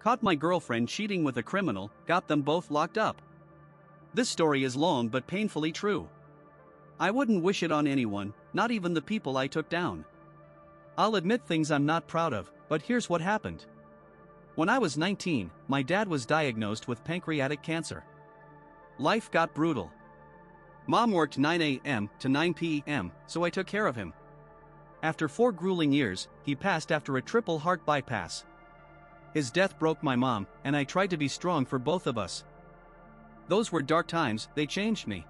Caught my girlfriend cheating with a criminal, got them both locked up. This story is long but painfully true. I wouldn't wish it on anyone, not even the people I took down. I'll admit things I'm not proud of, but here's what happened. When I was 19, my dad was diagnosed with pancreatic cancer. Life got brutal. Mom worked 9 a.m. to 9 p.m., so I took care of him. After 4 grueling years, he passed after a triple heart bypass. His death broke my mom, and I tried to be strong for both of us. Those were dark times, they changed me.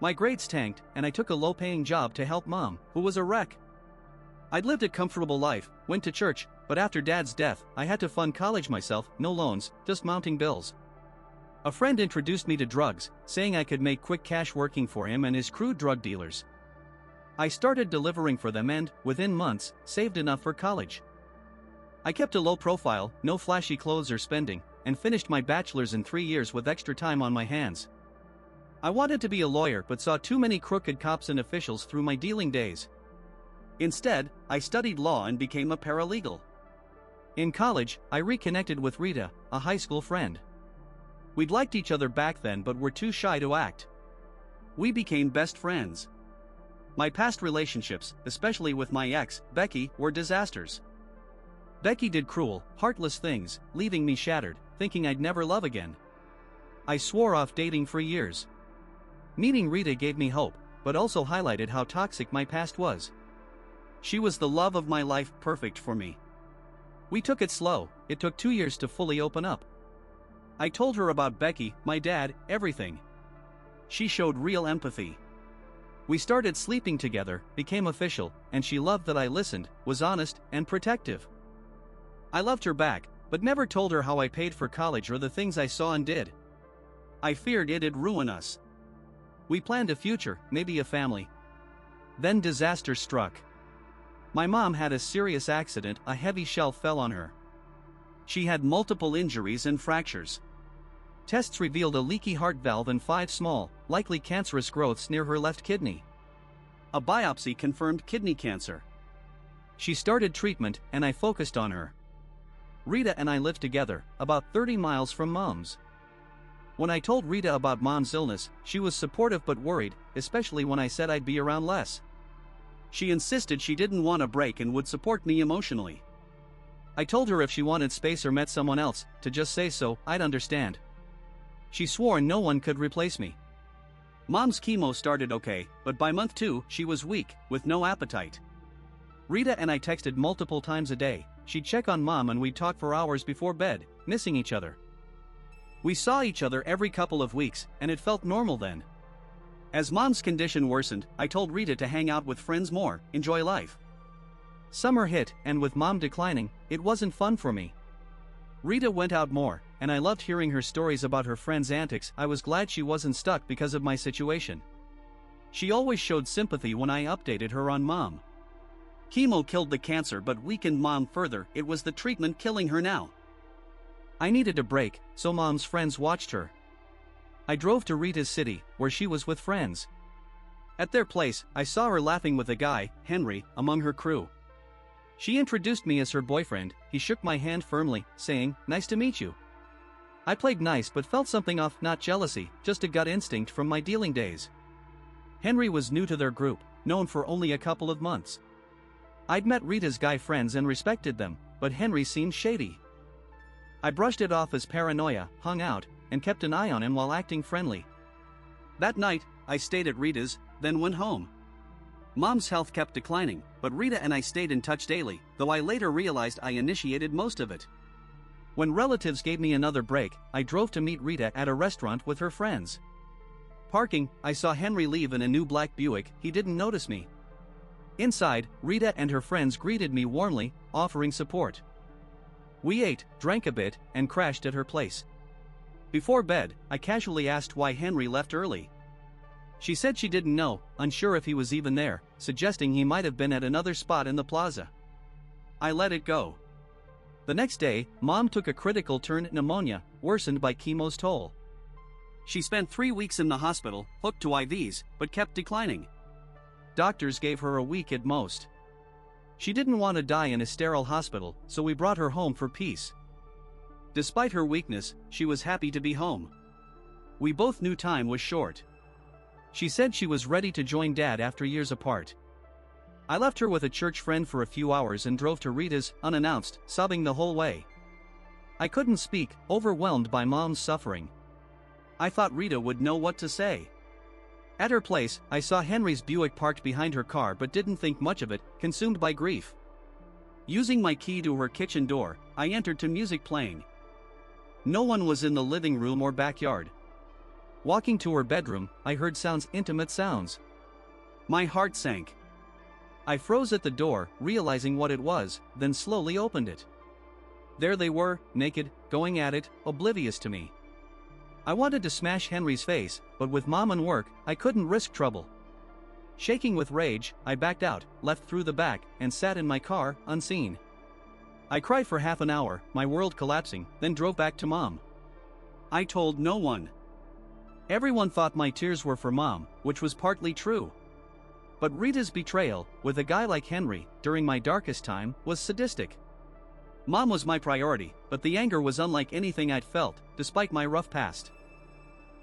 My grades tanked, and I took a low-paying job to help mom, who was a wreck. I'd lived a comfortable life, went to church, but after dad's death, I had to fund college myself, no loans, just mounting bills. A friend introduced me to drugs, saying I could make quick cash working for him and his crude drug dealers. I started delivering for them and, within months, saved enough for college. I kept a low profile, no flashy clothes or spending, and finished my bachelor's in 3 years with extra time on my hands. I wanted to be a lawyer but saw too many crooked cops and officials through my dealing days. Instead, I studied law and became a paralegal. In college, I reconnected with Rita, a high school friend. We'd liked each other back then but were too shy to act. We became best friends. My past relationships, especially with my ex, Becky, were disasters. Becky did cruel, heartless things, leaving me shattered, thinking I'd never love again. I swore off dating for years. Meeting Rita gave me hope, but also highlighted how toxic my past was. She was the love of my life, perfect for me. We took it slow, it took 2 years to fully open up. I told her about Becky, my dad, everything. She showed real empathy. We started sleeping together, became official, and she loved that I listened, was honest, and protective. I loved her back, but never told her how I paid for college or the things I saw and did. I feared it'd ruin us. We planned a future, maybe a family. Then disaster struck. My mom had a serious accident, a heavy shell fell on her. She had multiple injuries and fractures. Tests revealed a leaky heart valve and 5 small, likely cancerous growths near her left kidney. A biopsy confirmed kidney cancer. She started treatment, and I focused on her. Rita and I lived together, about 30 miles from mom's. When I told Rita about mom's illness, she was supportive but worried, especially when I said I'd be around less. She insisted she didn't want a break and would support me emotionally. I told her if she wanted space or met someone else, to just say so, I'd understand. She swore no one could replace me. Mom's chemo started okay, but by month 2, she was weak, with no appetite. Rita and I texted multiple times a day. She'd check on mom and we'd talk for hours before bed, missing each other. We saw each other every couple of weeks, and it felt normal then. As mom's condition worsened, I told Rita to hang out with friends more, enjoy life. Summer hit, and with mom declining, it wasn't fun for me. Rita went out more, and I loved hearing her stories about her friends' antics. I was glad she wasn't stuck because of my situation. She always showed sympathy when I updated her on mom. Chemo killed the cancer but weakened mom further, it was the treatment killing her now. I needed a break, so mom's friends watched her. I drove to Rita's city, where she was with friends. At their place, I saw her laughing with a guy, Henry, among her crew. She introduced me as her boyfriend. He shook my hand firmly, saying, "Nice to meet you." I played nice but felt something off, not jealousy, just a gut instinct from my dealing days. Henry was new to their group, known for only a couple of months. I'd met Rita's guy friends and respected them, but Henry seemed shady. I brushed it off as paranoia, hung out, and kept an eye on him while acting friendly. That night, I stayed at Rita's, then went home. Mom's health kept declining, but Rita and I stayed in touch daily, though I later realized I initiated most of it. When relatives gave me another break, I drove to meet Rita at a restaurant with her friends. Parking, I saw Henry leave in a new black Buick. He didn't notice me. Inside, Rita and her friends greeted me warmly, offering support. We ate, drank a bit, and crashed at her place. Before bed, I casually asked why Henry left early. She said she didn't know, unsure if he was even there, suggesting he might have been at another spot in the plaza. I let it go. The next day, Mom took a critical turn, pneumonia, worsened by chemo's toll. She spent 3 weeks in the hospital, hooked to IVs, but kept declining. Doctors gave her a week at most. She didn't want to die in a sterile hospital, so we brought her home for peace. Despite her weakness, she was happy to be home. We both knew time was short. She said she was ready to join Dad after years apart. I left her with a church friend for a few hours and drove to Rita's, unannounced, sobbing the whole way. I couldn't speak, overwhelmed by Mom's suffering. I thought Rita would know what to say. At her place, I saw Henry's Buick parked behind her car but didn't think much of it, consumed by grief. Using my key to her kitchen door, I entered to music playing. No one was in the living room or backyard. Walking to her bedroom, I heard intimate sounds. My heart sank. I froze at the door, realizing what it was, then slowly opened it. There they were, naked, going at it, oblivious to me. I wanted to smash Henry's face, but with Mom and work, I couldn't risk trouble. Shaking with rage, I backed out, left through the back, and sat in my car, unseen. I cried for half an hour, my world collapsing, then drove back to Mom. I told no one. Everyone thought my tears were for Mom, which was partly true. But Rita's betrayal, with a guy like Henry, during my darkest time, was sadistic. Mom was my priority, but the anger was unlike anything I'd felt, despite my rough past.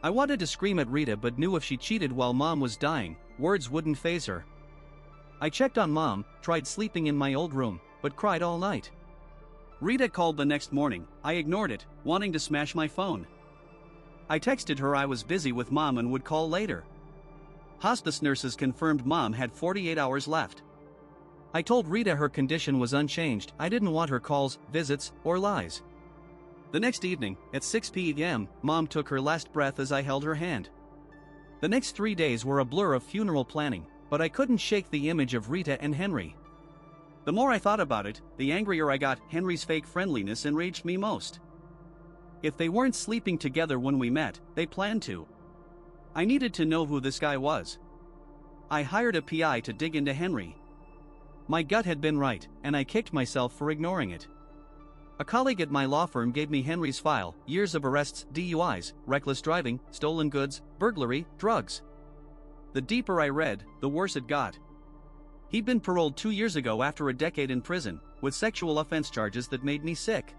I wanted to scream at Rita but knew if she cheated while Mom was dying, words wouldn't faze her. I checked on Mom, tried sleeping in my old room, but cried all night. Rita called the next morning. I ignored it, wanting to smash my phone. I texted her I was busy with Mom and would call later. Hospice nurses confirmed Mom had 48 hours left. I told Rita her condition was unchanged. I didn't want her calls, visits, or lies. The next evening, at 6 p.m., Mom took her last breath as I held her hand. The next 3 days were a blur of funeral planning, but I couldn't shake the image of Rita and Henry. The more I thought about it, the angrier I got. Henry's fake friendliness enraged me most. If they weren't sleeping together when we met, they planned to. I needed to know who this guy was. I hired a PI to dig into Henry. My gut had been right, and I kicked myself for ignoring it. A colleague at my law firm gave me Henry's file: years of arrests, DUIs, reckless driving, stolen goods, burglary, drugs. The deeper I read, the worse it got. He'd been paroled 2 years ago after a decade in prison, with sexual offense charges that made me sick.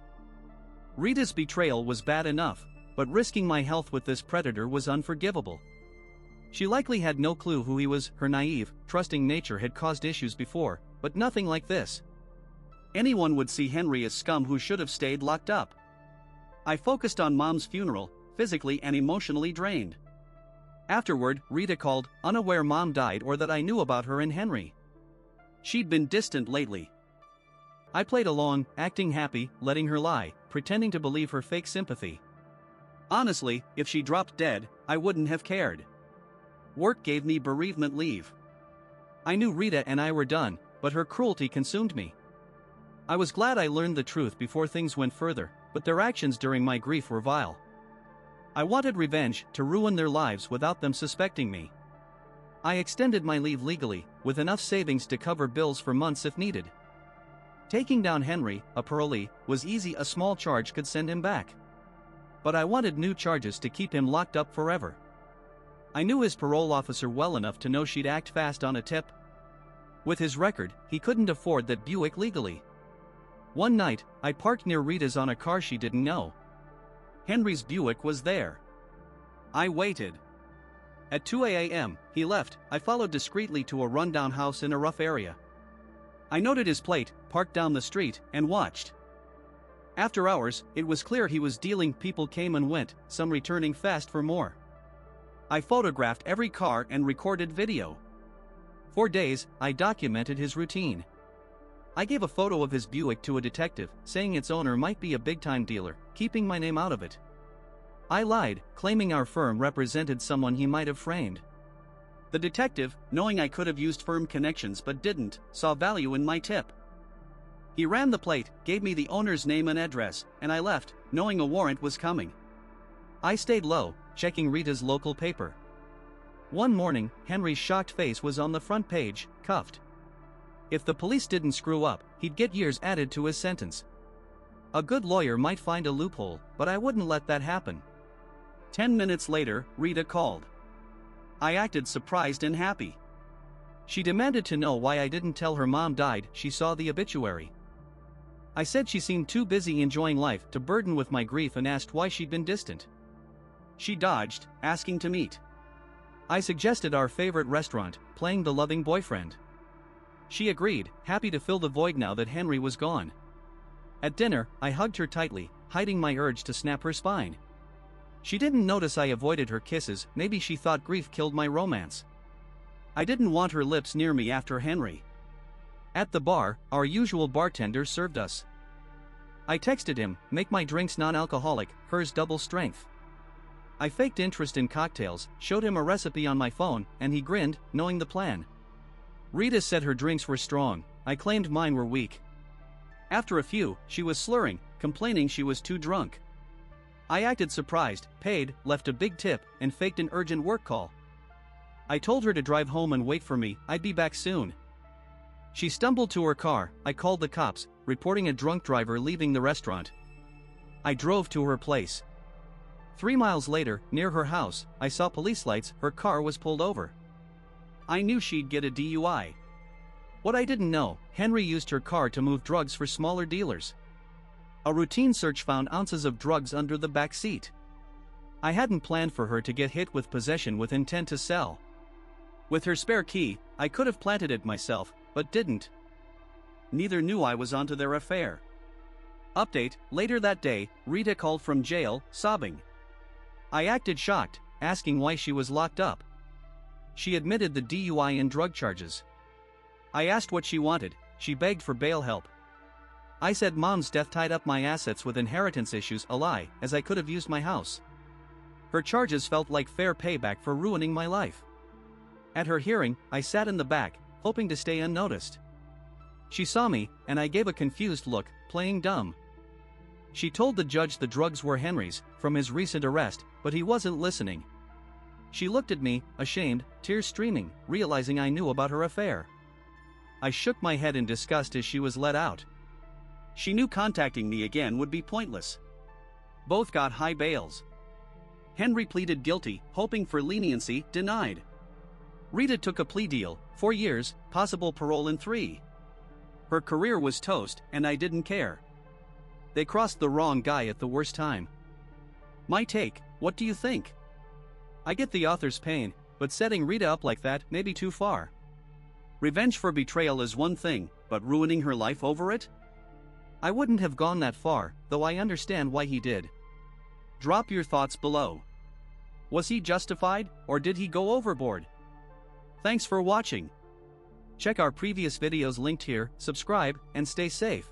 Rita's betrayal was bad enough, but risking my health with this predator was unforgivable. She likely had no clue who he was. Her naive, trusting nature had caused issues before, but nothing like this. Anyone would see Henry as scum who should have stayed locked up. I focused on Mom's funeral, physically and emotionally drained. Afterward, Rita called, unaware Mom died or that I knew about her and Henry. She'd been distant lately. I played along, acting happy, letting her lie, pretending to believe her fake sympathy. Honestly, if she dropped dead, I wouldn't have cared. Work gave me bereavement leave. I knew Rita and I were done, but her cruelty consumed me. I was glad I learned the truth before things went further, but their actions during my grief were vile. I wanted revenge, to ruin their lives without them suspecting me. I extended my leave legally, with enough savings to cover bills for months if needed. Taking down Henry, a parolee, was easy. A small charge could send him back. But I wanted new charges to keep him locked up forever. I knew his parole officer well enough to know she'd act fast on a tip. With his record, he couldn't afford that Buick legally. One night, I parked near Rita's on a car she didn't know. Henry's Buick was there. I waited. At 2 a.m., he left. I followed discreetly to a rundown house in a rough area. I noted his plate, parked down the street, and watched. After hours, it was clear he was dealing. People came and went, some returning fast for more. I photographed every car and recorded video. For days, I documented his routine. I gave a photo of his Buick to a detective, saying its owner might be a big-time dealer, keeping my name out of it. I lied, claiming our firm represented someone he might have framed. The detective, knowing I could have used firm connections but didn't, saw value in my tip. He ran the plate, gave me the owner's name and address, and I left, knowing a warrant was coming. I stayed low, checking Rita's local paper. One morning, Henry's shocked face was on the front page, cuffed. If the police didn't screw up, he'd get years added to his sentence. A good lawyer might find a loophole, but I wouldn't let that happen. 10 minutes later, Rita called. I acted surprised and happy. She demanded to know why I didn't tell her Mom died. She saw the obituary. I said she seemed too busy enjoying life to burden with my grief and asked why she'd been distant. She dodged, asking to meet. I suggested our favorite restaurant, playing the loving boyfriend. She agreed, happy to fill the void now that Henry was gone. At dinner, I hugged her tightly, hiding my urge to snap her spine. She didn't notice I avoided her kisses, maybe she thought grief killed my romance. I didn't want her lips near me after Henry. At the bar, our usual bartender served us. I texted him, make my drinks non-alcoholic, hers double strength. I faked interest in cocktails, showed him a recipe on my phone, and he grinned, knowing the plan. Rita said her drinks were strong, I claimed mine were weak. After a few, she was slurring, complaining she was too drunk. I acted surprised, paid, left a big tip, and faked an urgent work call. I told her to drive home and wait for me, I'd be back soon. She stumbled to her car, I called the cops, reporting a drunk driver leaving the restaurant. I drove to her place. 3 miles later, near her house, I saw police lights, her car was pulled over. I knew she'd get a DUI. What I didn't know, Henry used her car to move drugs for smaller dealers. A routine search found ounces of drugs under the back seat. I hadn't planned for her to get hit with possession with intent to sell. With her spare key, I could have planted it myself, but didn't. Neither knew I was onto their affair. Update, later that day, Rita called from jail, sobbing. I acted shocked, asking why she was locked up. She admitted the DUI and drug charges. I asked what she wanted, she begged for bail help. I said Mom's death tied up my assets with inheritance issues, a lie, as I could have used my house. Her charges felt like fair payback for ruining my life. At her hearing, I sat in the back, hoping to stay unnoticed. She saw me, and I gave a confused look, playing dumb. She told the judge the drugs were Henry's, from his recent arrest, but he wasn't listening. She looked at me, ashamed, tears streaming, realizing I knew about her affair. I shook my head in disgust as she was let out. She knew contacting me again would be pointless. Both got high bails. Henry pleaded guilty, hoping for leniency, denied. Rita took a plea deal, 4 years, possible parole in 3. Her career was toast, and I didn't care. They crossed the wrong guy at the worst time. My take, what do you think? I get the author's pain, but setting Rita up like that may be too far. Revenge for betrayal is one thing, but ruining her life over it? I wouldn't have gone that far, though I understand why he did. Drop your thoughts below. Was he justified, or did he go overboard? Thanks for watching. Check our previous videos linked here, subscribe, and stay safe.